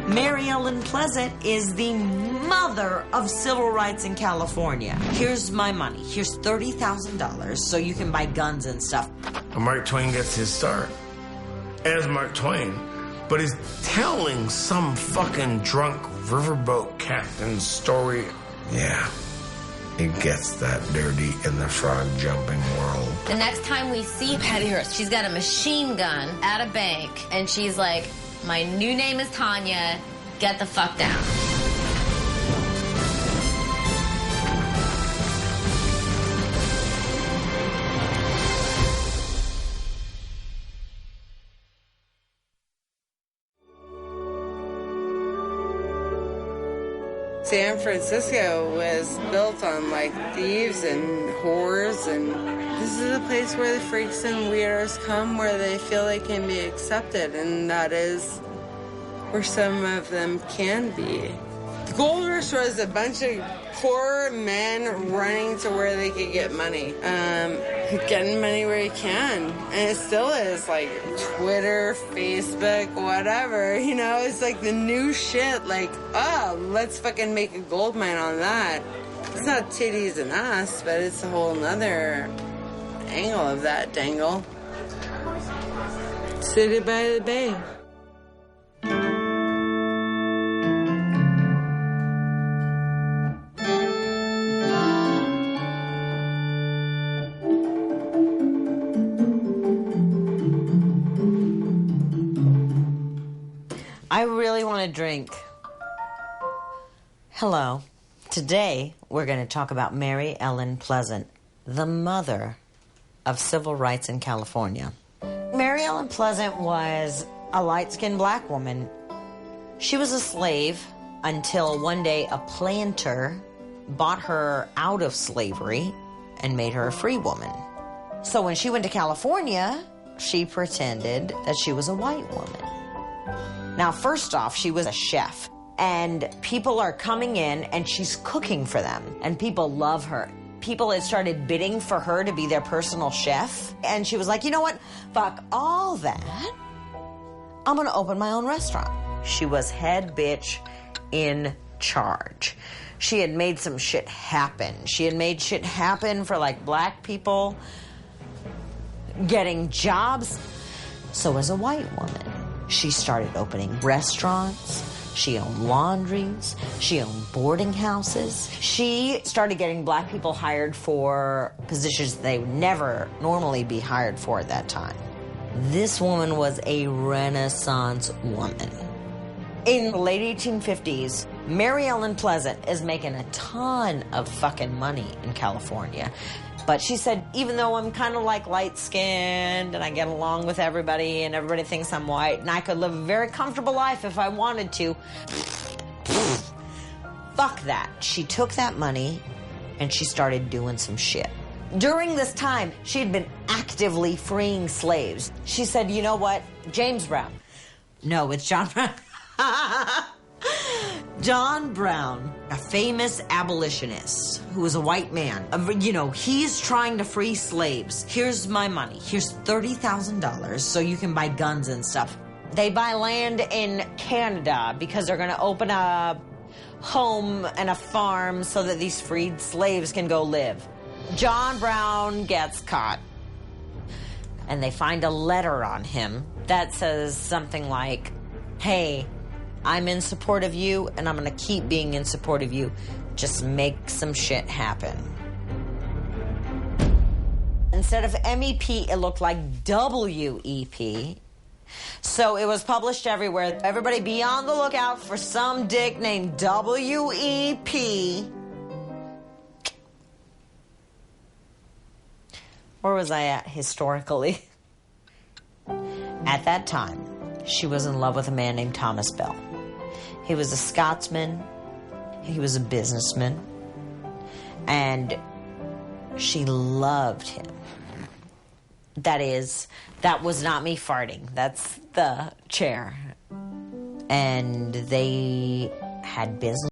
Mary Ellen Pleasant is the mother of civil rights in California. Here's my money. Here's $30,000 so you can buy guns and stuff. Mark Twain gets his start as Mark Twain, but he's telling some fucking drunk riverboat captain's story. Yeah, it gets that dirty in the frog-jumping world. The next time we see Patty Hearst, she's got a machine gun at a bank, and she's like, my new name is Tanya, get the fuck down. San Francisco was built on, like, thieves and whores, and this is a place where the freaks and weirdos come where they feel they can be accepted, and that is where some of them can be. The Gold Rush was a bunch of poor men running to where they could get money. Getting money where you can. And it still is, like, Twitter, Facebook, whatever. You know, it's like the new shit. Like, oh, let's fucking make a gold mine on that. It's not titties and ass, but it's a whole nother angle of that dangle. City by the bay. I really want to drink. Hello. Today, we're going to talk about Mary Ellen Pleasant, the mother of civil rights in California. Mary Ellen Pleasant was a light-skinned black woman. She was a slave until one day a planter bought her out of slavery and made her a free woman. So when she went to California, she pretended that she was a white woman. Now, first off, she was a chef, and people are coming in, and she's cooking for them, and people love her. People had started bidding for her to be their personal chef, and she was like, you know what? Fuck all that. I'm going to open my own restaurant. She was head bitch in charge. She had made some shit happen. She had made shit happen for, like, black people getting jobs. So as a white woman, she started opening restaurants, she owned laundries, she owned boarding houses. She started getting black people hired for positions they would never normally be hired for at that time. This woman was a Renaissance woman. In the late 1850s, Mary Ellen Pleasant is making a ton of fucking money in California. But she said, even though I'm kind of like light-skinned and I get along with everybody and everybody thinks I'm white and I could live a very comfortable life if I wanted to, fuck that. She took that money and she started doing some shit. During this time, she had been actively freeing slaves. She said, you know what? James Brown. No, it's John Brown. John Brown, a famous abolitionist who was a white man. You know, he's trying to free slaves. Here's my money. Here's $30,000 so you can buy guns and stuff. They buy land in Canada because they're going to open a home and a farm so that these freed slaves can go live. John Brown gets caught. And they find a letter on him that says something like, hey, I'm in support of you, and I'm going to keep being in support of you. Just make some shit happen. Instead of MEP, it looked like WEP. So it was published everywhere. Everybody be on the lookout for some dick named WEP. Where was I at historically? At that time, she was in love with a man named Thomas Bell. He was a Scotsman, he was a businessman, and she loved him. That was not me farting. That's the chair. And they had business.